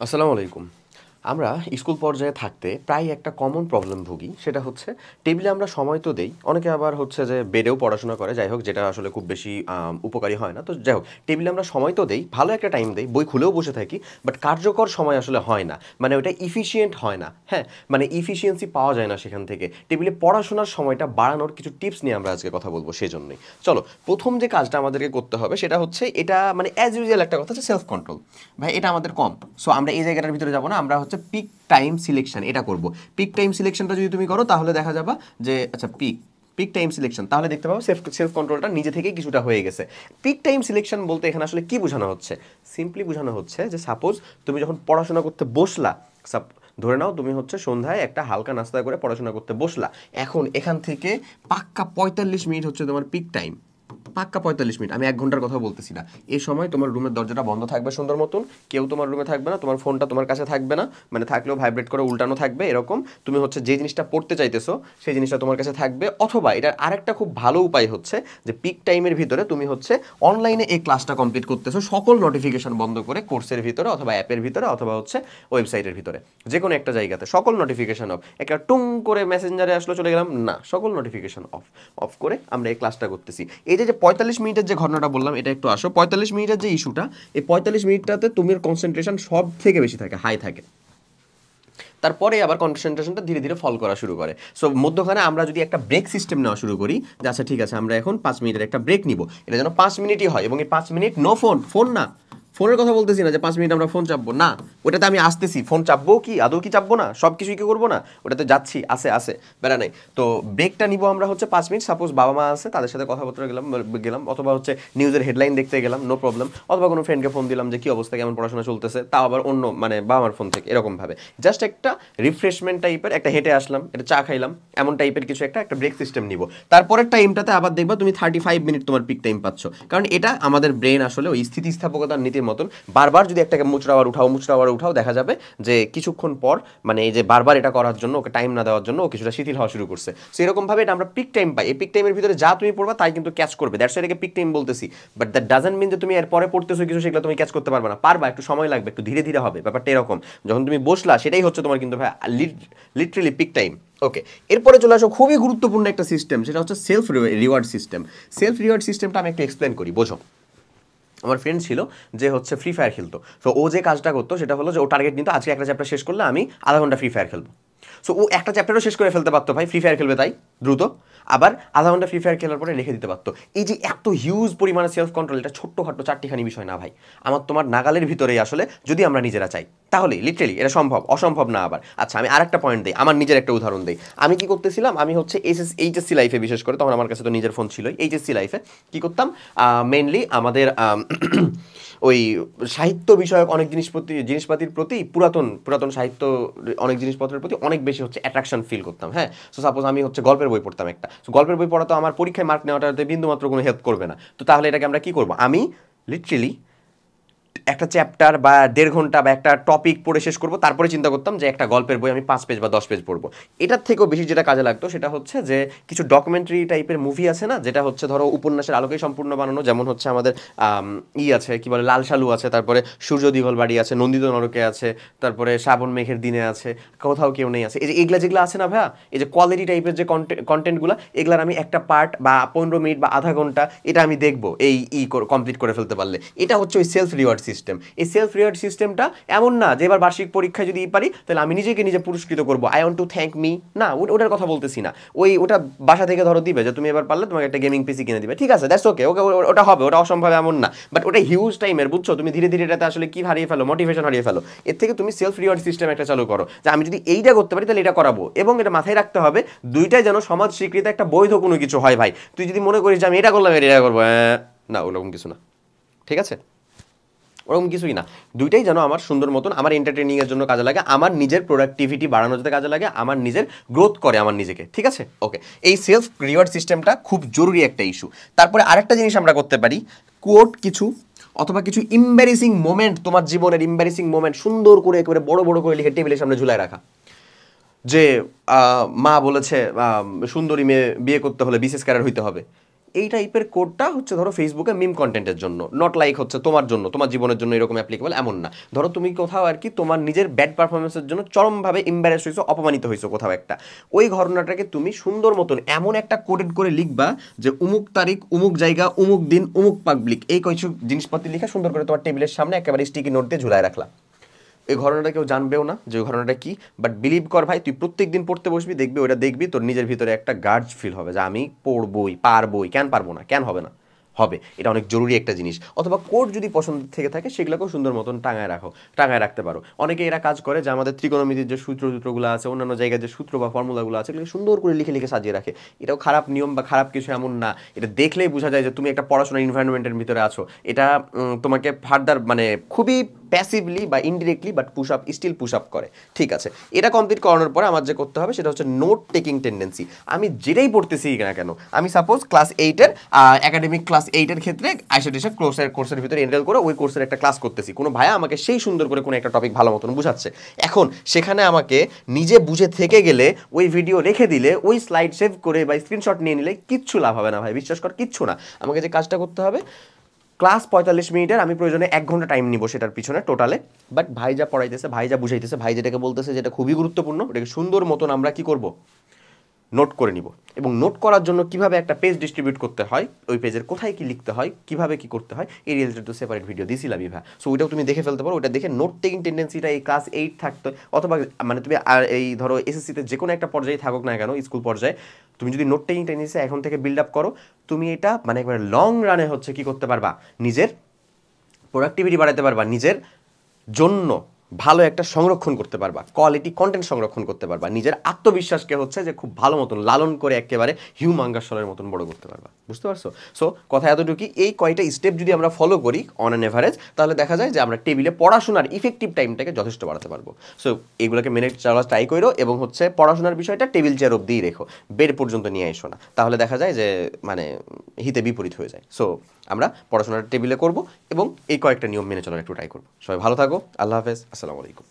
আসসালামু আলাইকুম। আমরা স্কুল পর্যায়ে থাকতে প্রায় একটা কমন প্রবলেম ভুগি। সেটা হচ্ছে টেবিলে আমরা সময় তো দেই। অনেকে আবার হচ্ছে যে বেডেও পড়াশোনা করে। যাই হোক যেটা আসলে খুব বেশি উপকারী হয় না। তো যাই হোক টেবিলে আমরা সময় তো দেই, ভালো একটা টাইম দেই, বই খুলেও বসে থাকি। বাট কার্যকর সময় আসলে হয় না। মানে ওটা ইফিশিয়েন্ট হয় না। হ্যাঁ? মানে ইফিশিয়েন্সি পাওয়া যায় না সেখান থেকে। টেবিলে পড়াশোনার সময়টা বাড়ানোর কিছু টিপস নিয়ে আমরা আজকে কথা বলব সেজন্যই। চলো, ১ম যে কাজটা আমাদেরকে করতে হবে সেটা হচ্ছে এটা মানে অ্যাজ ইউজুয়াল একটা কথা হচ্ছে সেলফ কন্ট্রোল। ভাই এটা আমাদের কম। সো আমরা এই জায়গাটার ভিতরে যাবো না, আমরা হচ্ছে পিক টাইম সিলেকশন এটা করব। পিক টাইম সিলেকশনটা যদি তুমি করো তাহলে দেখা যাবে যে আচ্ছা পিক টাইম সিলেকশন, তাহলে দেখতে পাবো সেলফ কন্ট্রোলটা নিজে থেকেই কিছুটা হয়ে গেছে। পিক টাইম সিলেকশন বলতে এখানে আসলে কি বোঝানো হচ্ছে? সিম্পলি বোঝানো হচ্ছে যে সাপোজ তুমি যখন পড়াশোনা করতে বসলা, ধরে নাও তুমি হচ্ছে সন্ধ্যায় একটা হালকা নাস্তা করে পড়াশোনা করতে বসলা, এখন এখান থেকে পাক্কা ৪৫ মিনিট হচ্ছে তোমার পিক টাইম। পাক্কা ৪৫ মিনিট, আমি ১ ঘন্টার কথা বলতেছি না। এই সময় তোমার রুমের দরজাটা বন্ধ থাকবে সুন্দর মতন, কেউ তোমার রুমে থাকবে না, তোমার ফোনটা তোমার কাছে থাকবে না, মানে থাকলেও ভাইব্রেট করে উল্টানো থাকবে এরকম। তুমি হচ্ছে যে জিনিসটা পড়তে চাইতেছো সেই জিনিসটা তোমার কাছে থাকবে। অথবা এটার আরেকটা খুব ভালো উপায় হচ্ছে যে পিক টাইমের ভিতরে তুমি হচ্ছে অনলাইনে এই ক্লাসটা কমপ্লিট করতেছো সকল নোটিফিকেশন বন্ধ করে, কোর্সের ভিতরে অথবা অ্যাপের ভিতরে অথবা হচ্ছে ওয়েবসাইটের ভিতরে, যে কোনো একটা জায়গাতে সকল নোটিফিকেশন অফ। একটা টুং করে মেসেঞ্জারে আসলো চলে গেলাম না, সকল নোটিফিকেশন অফ অফ করে আমরা এই ক্লাসটা করতেছি। এই যে ৪৫ মিনিটের যে ঘটনাটা বললাম এটা একটু আসো। ৪৫ মিনিটের যে ইস্যুটা, এই ৪৫ মিনিটটাতে তোমার কনসেন্ট্রেশন সব থেকে বেশি থাকে, হাই থাকে। তারপরে আবার কনসেন্ট্রেশনটা ধীরে ধীরে ফল করা শুরু করে। সো মধ্যখানে আমরা যদি একটা ব্রেক সিস্টেম নেওয়া শুরু করি যে আচ্ছা ঠিক আছে আমরা এখন ৫ মিনিটের একটা ব্রেক নিব, এটা যেন ৫ মিনিটই হয় এবং এই ৫ মিনিট নো ফোন। ফোন না, ফোনের কথা বলতেছি না যে ৫ মিনিট আমরা ফোন চাপবো না, ওটাতে আমি আসতেছি। ফোন চাপবো কি আদৌ কি চাপবো না, সব কিছুই কি করবো না, ওটাতে যাচ্ছি, আসে বেড়া নেই। তো ব্রেকটা নিব আমরা হচ্ছে ৫ মিনিট। সাপোজ বাবা মা আছে তাদের সাথে কথাবার্তা গেলাম অথবা হচ্ছে নিউজের হেডলাইন দেখতে গেলাম, নো প্রবলেম। অথবা কোনো ফ্রেন্ডকে ফোন দিলাম যে কি অবস্থা, কেমন পড়াশোনা চলতেছে, তাও আবার অন্য মানে বাবা মার ফোন থেকে, এরকমভাবে জাস্ট একটা রিফ্রেশমেন্ট টাইপের, একটা হেঁটে আসলাম, একটা চা খাইলাম, এমন টাইপের কিছু একটা ব্রেক সিস্টেম নিব। তারপরের টাইমটাতে আবার দেখবা তুমি ৩৫ মিনিট তোমার পিক টাইম পাচ্ছ। কারণ এটা আমাদের ব্রেন আসলে ওই স্থিতিস্থাপকতার নীতির মতন, বারবার যদি একটাকে মুচড়াবার উঠাও দেখা যাবে যে কিছুক্ষণ পর মানে এই যে বারবার এটা করার জন্য ওকে টাইম না দেওয়ার জন্য ও কিছুটা শিথিল হওয়া শুরু করছে। সো এরকমভাবে এটা আমরা পিক টাইম পাই। এই পিক টাইমের ভিতরে যা তুমি পড়বা তাই কিন্তু ক্যাচ করবে, দ্যাটস এটাকে পিক টাইম বলতেছি। বাট দ্যাট ডাজন্ট মিন যে তুমি এর পরে পড়তেছো কিছু সেগুলো তুমি ক্যাচ করতে পারবে না, পারবা, একটু সময় লাগবে, একটু ধীরে ধীরে হবে ব্যাপারটা এরকম। যখন তুমি বসলা সেটাই হচ্ছে তোমার কিন্তু ভাই লিটারেলি পিক টাইম। ওকে, এরপরে চলে আসো খুবই গুরুত্বপূর্ণ একটা সিস্টেম, সেটা হচ্ছে self reward system. Self reward সিস্টেমটা আমি একটু এক্সপ্লেন করি, বোঝো। আমার ফ্রেন্ড ছিল যে হচ্ছে ফ্রি ফায়ার খেলতো। তো ও যে কাজটা করতো সেটা হলো যে ও টার্গেট নিত আজকে একটা চ্যাপ্টার শেষ করলে আমি আধা ঘন্টা ফ্রি ফায়ার খেলবো। সো ও একটা চ্যাপ্টারও শেষ করে ফেলতে পারতো, ভাই ফ্রি ফায়ার খেলবে তাই দ্রুত, আবার আধা ঘন্টা ফ্রি ফায়ার খেলার পরে রেখে দিতে পারতো। এই যে এত হিউজ পরিমাণে সেলফ কন্ট্রোল, এটা ছোট্টখাটো চারটিখানি বিষয় না ভাই, আমার তোমার নাগালের ভিতরেই আসলে যদি আমরা নিজেরা চাই তাহলে লিটারেলি এটা সম্ভব, অসম্ভব না আবার। আচ্ছা আমি আরেকটা পয়েন্ট দিই, আমার নিজের একটা উদাহরণ দিই। আমি কি করতেছিলাম, আমি হচ্ছে এইচএসসি লাইফে বিশেষ করে, তখন আমার কাছে তো নিজের ফোন ছিলই, এইচএসসি লাইফে কি করতাম মেইনলি আমাদের ওই সাহিত্য বিষয়ক অনেক জিনিসপাতির প্রতি, পুরাতন পুরাতন সাহিত্য অনেক জিনিসপত্রের প্রতি অনেক বেশি হচ্ছে অ্যাট্রাকশন ফিল করতাম। হ্যাঁ, সো সাপোজ আমি হচ্ছে গল্পের বই পড়তাম একটা, সো গল্পের বই পড়া তো আমার পরীক্ষায় মার্ক নেওয়াটাতে বিন্দুমাত্র কোনো হেল্প করবে না। তো তাহলে এটাকে আমরা কি করবো, আমি লিটারেলি একটা চ্যাপ্টার বা ১.৫ ঘন্টা বা একটা টপিক পড়ে শেষ করবো, তারপরে চিন্তা করতাম যে একটা গল্পের বই আমি ৫ পেজ বা ১০ পেজ পড়বো। এটার থেকেও বেশি যেটা কাজে লাগতো সেটা হচ্ছে যে কিছু ডকুমেন্টারি টাইপের মুভি আছে না, যেটা হচ্ছে ধরো উপন্যাসের আলোকেই সম্পূর্ণ বানানো, যেমন হচ্ছে আমাদের আছে কি বলে লাল সালু আছে, তারপরে সূর্য দিগল বাড়ি আছে, নন্দিত নরকে আছে, তারপরে শ্রাবণ মেঘের দিনে আছে, কোথাও কেউ নেই আছে। এই যে এগুলা যেগুলো আছে না ভাইয়া, এই যে কোয়ালিটি টাইপের যে কন্টেন্টগুলো, এগুলার আমি একটা পার্ট বা ১৫ মিনিট বা আধা ঘন্টা এটা আমি দেখবো এই কমপ্লিট করে ফেলতে পারলে। এটা হচ্ছে ওই সেলফ রিওয়ার্ড সিস্টেম। এই সেলফ রিওয়ার্ড সিস্টেমটা এমন না যে এবার বার্ষিক পরীক্ষায় যদি পারি তাহলে আমি নিজেকে নিজে পুরস্কৃত করবো, I want to thank me, না ওটার কথা বলতেছি না। ওটা বাসা থেকে ধরো দিবে যে তুমি এবার পারলে তোমাকে একটা গেমিং পিসি কিনে দিবে, ঠিক আছে, দ্যাটস ওকে, ওকে ওটা হবে, ওটা অসম্ভব এমন না। বাট ওটা হিউজ টাইমের, বুঝছো, তুমি ধীরে ধীরে এটাতে আসলে কি হারিয়ে ফেলো, মোটিভেশন হারিয়ে ফেলো। এর থেকে তুমি সেলফ রিওয়ার্ড সিস্টেম একটা চালু করো যে আমি যদি এইটা করতে পারি তাহলে এটা করাবো, এবং এটা মাথায় রাখতে হবে দুইটাই যেন সমাজ স্বীকৃত একটা বৈধ কোনো কিছু হয়। ভাই তুই যদি মনে করিস যে আমি এটা করলাম এটা করবো, না ওরকম কিছু না, ঠিক আছে, ওরকম কিছুই না। দুইটাই যেন আমার সুন্দর মতন আমার এন্টারটেনিংয়ের জন্য কাজে লাগে, আমার নিজের প্রোডাক্টিভিটি বাড়ানোর যাতে কাজে লাগে, আমার নিজের গ্রোথ করে আমার নিজেকে, ঠিক আছে। ওকে, এই সেলফ রিওয়ার্ড সিস্টেমটা খুব জরুরি একটা ইস্যু। তারপরে আরেকটা জিনিস আমরা করতে পারি, কোট কিছু অথবা কিছু ইম্বারেসিং মোমেন্ট, তোমার জীবনের ইম্বারেসিং মোমেন্ট সুন্দর করে একেবারে বড় বড় করে লিখে টেবিলের সামনে ঝুলায় রাখা। যে মা বলেছে সুন্দরী মেয়ে বিয়ে করতে হলে বিসিএস ক্যাডার হইতে হবে, এই টাইপের কোডটা হচ্ছে ধরো ফেসবুকে মিম কন্টেন্টের জন্য, নট লাইক হচ্ছে তোমার জন্য, তোমার জীবনের জন্য এরকম অ্যাপ্লিকেবল এমন না। ধরো তুমি কোথাও আর কি তোমার নিজের ব্যাড পারফরমেন্সের জন্য চরমভাবে এম্বারেস হয়েছো, অপমানিত হয়েছো কোথাও একটা, ওই ঘটনাটাকে তুমি সুন্দর মতন এমন একটা কোডেড করে লিখবা যে উমুক তারিখ, উমুক জায়গা, উমুক দিন, উমুক পাবলিক, এই কিছু জিনিসপত্র লিখে সুন্দর করে তোমার টেবিলের সামনে একেবারে স্টিকি নোট দিয়ে ঝুলায় রাখলা। এই ঘটনাটা কেউ জানবেও না যে ওই ঘটনাটা কি, বাট বিলিভ কর ভাই, তুই প্রত্যেক দিন পড়তে বসবি, দেখবি ওটা দেখবি, তোর নিজের ভিতরে একটা গার্জ ফিল হবে যে আমি পড়বই, পারবই, কেন পারবো না, কেন হবে না, হবে। এটা অনেক জরুরি একটা জিনিস। অথবা কোড যদি পছন্দ থেকে থাকে সেগুলোকেও সুন্দর মতন টাঙায় রাখো, টাঙায় রাখতে পারো। অনেকে এরা কাজ করে যে আমাদের ত্রিকোণমিতির যে সূত্রগুলো আছে, অন্যান্য জায়গায় যে সূত্র বা ফর্মুলাগুলো আছে, এগুলো সুন্দর করে লিখে লিখে সাজিয়ে রাখে। এটাও খারাপ নিয়ম বা খারাপ কিছু এমন না, এটা দেখলেই বোঝা যায় যে তুমি একটা পড়াশোনার এনভায়রনমেন্টের ভিতরে আছো। এটা তোমাকে ফার্দার মানে খুবই প্যাসিভলি বা indirectly but push up, still push up করে। ঠিক আছে, এটা কমপ্লিট করানোর পরে আমার যে করতে হবে সেটা হচ্ছে নোট টেকিং টেন্ডেন্সি। আমি যেটাই পড়তেছি না কেন, আমি সাপোজ ক্লাস 8-এর একাডেমিক ক্লাস 8-এর ক্ষেত্রে আইসোটেশন কোর্সের ভিতরে এনরোল করে ওই কোর্সের একটা ক্লাস করতেছি, কোনো ভাইয়া আমাকে সেই সুন্দর করে কোনো একটা টপিক ভালো মতন বুঝাচ্ছে। এখন সেখানে আমাকে নিজে বুঝে থেকে গেলে ওই ভিডিও রেখে দিলে, ওই স্লাইড সেভ করে বা স্ক্রিনশট নিয়ে নিলে কিচ্ছু লাভ হবে না ভাই, বিশ্বাস কর, কিচ্ছু না। আমাকে যে কাজটা করতে হবে, ক্লাস 45 মিনিটের আমি প্রয়োজনে 1 ঘন্টা টাইম নিব সেটার পিছনে টোটালে, বাট ভাই যা পড়াইতেছে, ভাই যা বুঝাইতেছে, ভাই যেটাকে বলতেছে যেটা খুবই গুরুত্বপূর্ণ, ওটাকে সুন্দর মতন আমরা কি করব, নোট করে নিব। এবং নোট করার জন্য কিভাবে একটা পেজ ডিস্ট্রিবিউট করতে হয়, ওই পেজের কোথায় কি লিখতে হয়, কিভাবে কি করতে হয়, এই রিলেটেড তো সেপারেট ভিডিও দিছিলাম ইভা। সো ওইটাও তুমি দেখে ফেলতে পারো। ওইটা দেখে নোট টেকিং টেন্ডেন্সিটা এই ক্লাস 8 থাকতে, অথবা মানে তুমি আর এই ধরো এসএসসিতে যে কোনো একটা পর্যায়ে থাকুক না কেন, স্কুল পর্যায়ে, তুমি যদি নোট টেকিং টেন্ডেন্সি এখন থেকে বিল্ড আপ করো, তুমি এটা মানে একবার লং রানে হচ্ছে কি করতে পারবা, নিজের প্রোডাক্টিভিটি বাড়াতে পারবা, নিজের জন্য ভালো একটা সংরক্ষণ করতে পারবা, কোয়ালিটি কন্টেন্ট সংরক্ষণ করতে পারবা, নিজের আত্মবিশ্বাসকে হচ্ছে যে খুব ভালো মতন লালন করে একেবারে হিউমাঙ্গাসলের মতন বড় করতে পারবা। বুঝতে পারছো? সো কথা এতটুকুই, এই কয়টা স্টেপ যদি আমরা ফলো করি অন অ্যান এভারেজ, তাহলে দেখা যায় যে আমরা টেবিলে পড়াশোনার ইফেক্টিভ টাইমটাকে যথেষ্ট বাড়াতে পারবো। সো এগুলোকে মেনে চলা ট্রাই করো, এবং হচ্ছে পড়াশোনার বিষয়টা টেবিল চেয়ার অব্দিই রেখো, বেড পর্যন্ত নিয়ে এসো না, তাহলে দেখা যায় যে মানে হিতে বিপরীত হয়ে যায়। সো আমরা পড়াশোনার টেবিলে করব এবং এই কয়েকটা নিয়ম মেনে চলার একটু ট্রাই করবো। সবাই ভালো থাকো, আল্লাহ হাফেজ, আসসালামু আলাইকুম।